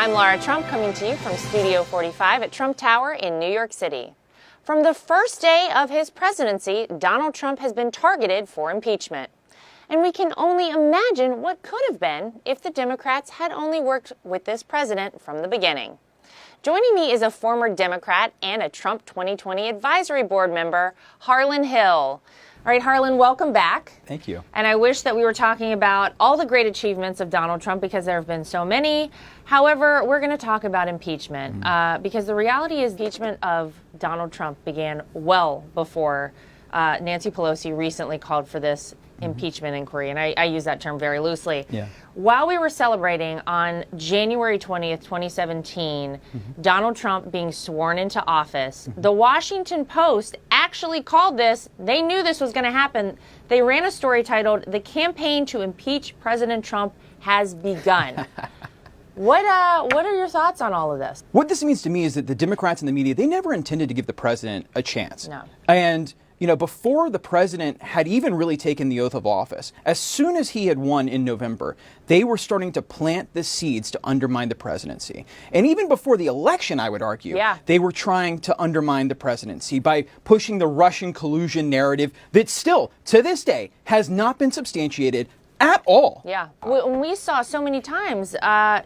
I'm Lara Trump, coming to you from Studio 45 at Trump Tower in New York City. From the first day of his presidency, Donald Trump has been targeted for impeachment. And we can only imagine what could have been if the Democrats had only worked with this president from the beginning. Joining me is a former Democrat and a Trump 2020 Advisory Board member, Harlan Hill. All right, Harlan, welcome back. Thank you. And I wish that we were talking about all the great achievements of Donald Trump because there have been so many. However, we're going to talk about impeachment because the reality is impeachment of Donald Trump began well before Nancy Pelosi recently called for this impeachment inquiry. And I use that term very loosely. Yeah. While we were celebrating on January 20th, 2017, Donald Trump being sworn into office, the Washington Post actually called this, they knew this was going to happen. They ran a story titled, "The Campaign to Impeach President Trump Has Begun." What are your thoughts on all of this? What this means to me is that the Democrats and the media, they never intended to give the president a chance. No. And before the president had even really taken the oath of office, as soon as he had won in November, they were starting to plant the seeds to undermine the presidency. And even before the election, I would argue, they were trying to undermine the presidency by pushing the Russian collusion narrative that still, to this day, has not been substantiated at all. Yeah. We saw so many times,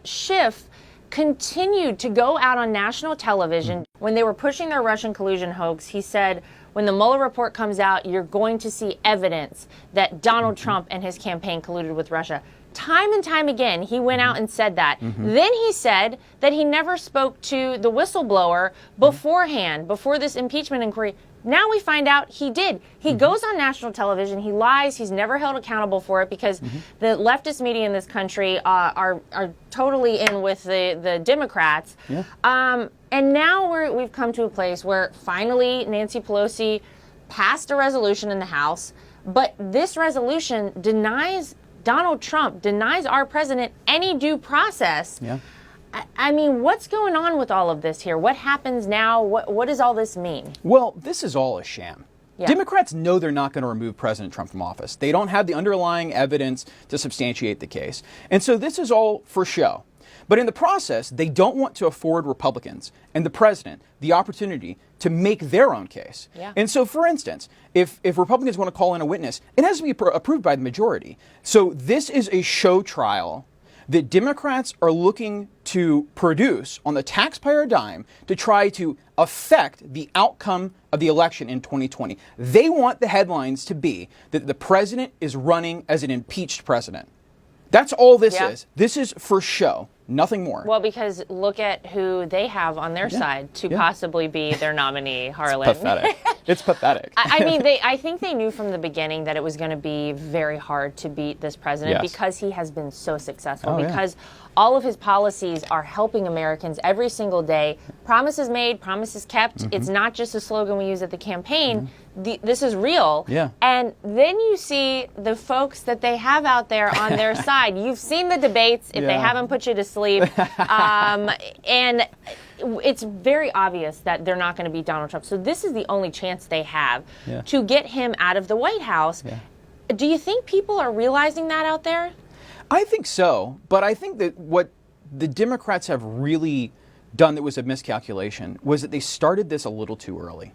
SCHIFF continued to go out on national television when they were pushing their Russian collusion hoax. He said, when the Mueller report comes out, you're going to see evidence that Donald Trump and his campaign colluded with Russia. Time and time again, he went out and said that. Then he said that he never spoke to the whistleblower beforehand, before this impeachment inquiry. Now we find out he did. He goes on national television, he lies, he's never held accountable for it because the leftist media in this country are totally in with the Democrats. And now we've come to a place where finally Nancy Pelosi passed a resolution in the House, but this resolution denies Donald Trump, denies our president any due process. I mean, what's going on with all of this here? What happens now? What does all this mean? Well, this is all a sham. Democrats know they're not going to remove President Trump from office. They don't have the underlying evidence to substantiate the case. And so this is all for show. But in the process, they don't want to afford Republicans and the president the opportunity to make their own case. And so, for instance, if Republicans want to call in a witness, it has to be approved by the majority. So this is a show trial that Democrats are looking to produce on the taxpayer dime to try to affect the outcome of the election in 2020. They want the headlines to be that the president is running as an impeached president. That's all this is. This is for show, nothing more. Well, because look at who they have on their side to possibly be their nominee, Harlan. It's pathetic. It's pathetic. I mean, I think they knew from the beginning that it was going to be very hard to beat this president because he has been so successful, because all of his policies are helping Americans every single day. Promises made, promises kept. It's not just a slogan we use at the campaign. This is real. And then you see the folks that they have out there on their side. You've seen the debates, if they haven't put you to sleep. And it's very obvious that they're not going to beat Donald Trump. So this is the only chance they have to get him out of the White House. Do you think people are realizing that out there? I think so. But I think that what the Democrats have really done that was a miscalculation was that they started this a little too early.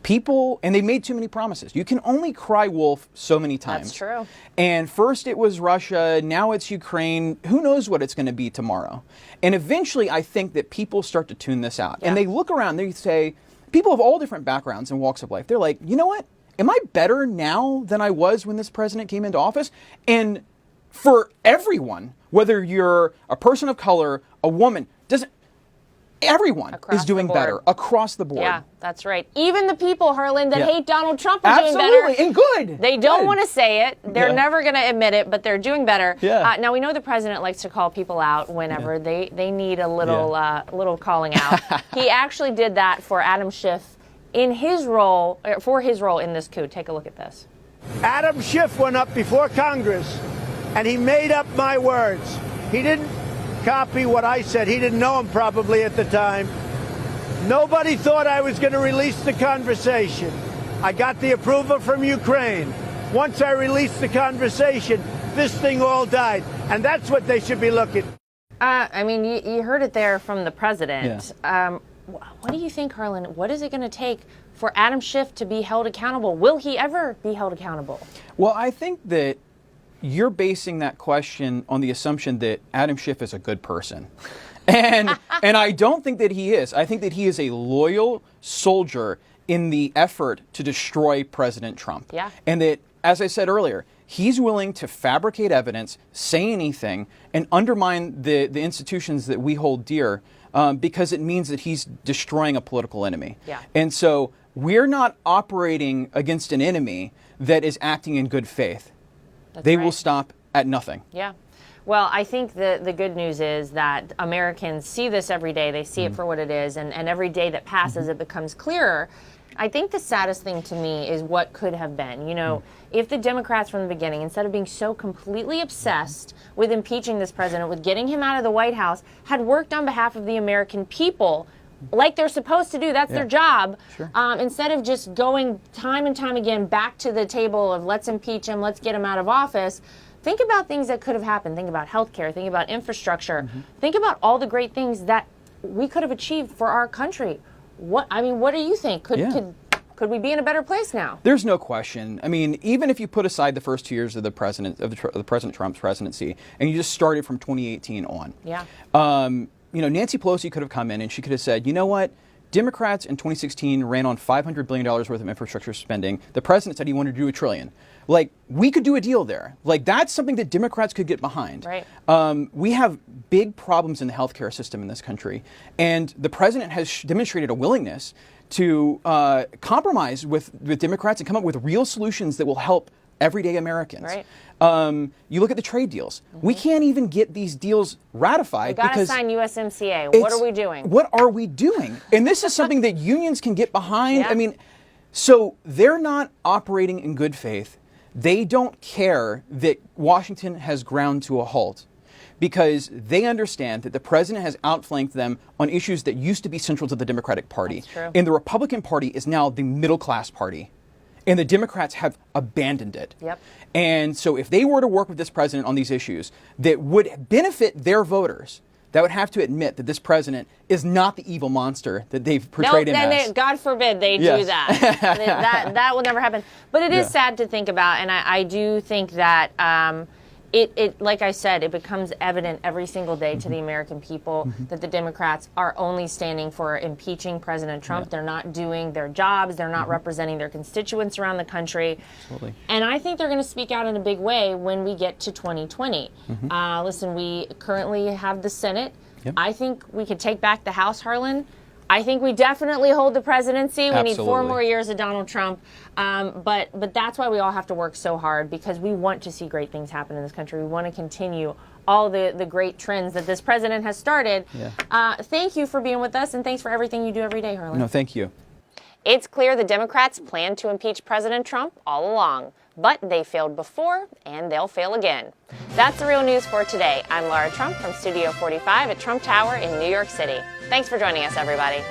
People, and they made too many promises. You can only cry wolf so many times. That's true. And first it was Russia, now it's Ukraine. Who knows what it's going to be tomorrow? And eventually I think that people start to tune this out. And they look around, they say, people of all different backgrounds and walks of life, they're like, you know what? Am I better now than I was when this president came into office? And for everyone, whether you're a person of color, a woman, everyone is doing better across the board. Yeah, that's right. Even the people, Harlan, that hate Donald Trump are doing better. Absolutely, and good. They don't want to say it. They're never going to admit it, but they're doing better. Now, we know the president likes to call people out whenever they need a little calling out. He actually did that for Adam Schiff in his role, for his role in this coup. Take a look at this. Adam Schiff went up before Congress, and he made up my words. He didn't copy what I said. He didn't know him probably at the time. Nobody thought I was going to release the conversation. I got the approval from Ukraine. Once I released the conversation, this thing all died. And that's what they should be looking. I mean, you heard it there from the president. Yeah. What do you think, Harlan? What is it going to take for Adam Schiff to be held accountable? Will he ever be held accountable? Well, I think that you're basing that question on the assumption that Adam Schiff is a good person. And I don't think that he is. I think that he is a loyal soldier in the effort to destroy President Trump. Yeah. And that, as I said earlier, he's willing to fabricate evidence, say anything, and undermine the institutions that we hold dear because it means that he's destroying a political enemy. Yeah. And so we're not operating against an enemy that is acting in good faith. They will stop at nothing. Yeah. Well, I think the good news is that Americans see this every day. They see it for what it is. And every day that passes, it becomes clearer. I think the saddest thing to me is what could have been. You know, if the Democrats from the beginning, instead of being so completely obsessed with impeaching this president, with getting him out of the White House, had worked on behalf of the American people like they're supposed to do, that's their job, instead of just going time and time again back to the table of let's impeach him, let's get him out of office. Think about things that could have happened. Think about healthcare. Think about infrastructure. Think about all the great things that we could have achieved for our country. What do you think? Could we be in a better place now? There's no question. I mean, even if you put aside the first 2 years of the President Trump's presidency, and you just started from 2018 on, Nancy Pelosi could have come in and she could have said, you know what? Democrats in 2016 ran on $500 billion worth of infrastructure spending. The president said he wanted to do $1 trillion. Like, we could do a deal there. Like, that's something that Democrats could get behind. Right. We have big problems in the healthcare system in this country. And the president has demonstrated a willingness to compromise with Democrats and come up with real solutions that will help everyday Americans. Right. You look at the trade deals. We can't even get these deals ratified. We got to sign USMCA. What are we doing? What are we doing? And this is something that unions can get behind. Yeah. I mean, so they're not operating in good faith. They don't care that Washington has ground to a halt because they understand that the president has outflanked them on issues that used to be central to the Democratic Party. That's true. And the Republican Party is now the middle-class party. And the Democrats have abandoned it. Yep. And so if they were to work with this president on these issues that would benefit their voters, that would have to admit that this president is not the evil monster that they've portrayed him as. God forbid they do that. that will never happen. But it is sad to think about, and I do think that it like I said, it becomes evident every single day to the American people that the Democrats are only standing for impeaching President Trump. They're not doing their jobs. They're not representing their constituents around the country. Absolutely. And I think they're going to speak out in a big way when we get to 2020. Listen, we currently have the Senate. I think we could take back the House, Harlan. I think we definitely hold the presidency. We need 4 more years of Donald Trump. But that's why we all have to work so hard, because we want to see great things happen in this country. We want to continue all the great trends that this president has started. Thank you for being with us, and thanks for everything you do every day, Harlan. No, thank you. It's clear the Democrats planned to impeach President Trump all along, but they failed before, and they'll fail again. That's the real news for today. I'm Lara Trump from Studio 45 at Trump Tower in New York City. Thanks for joining us, everybody.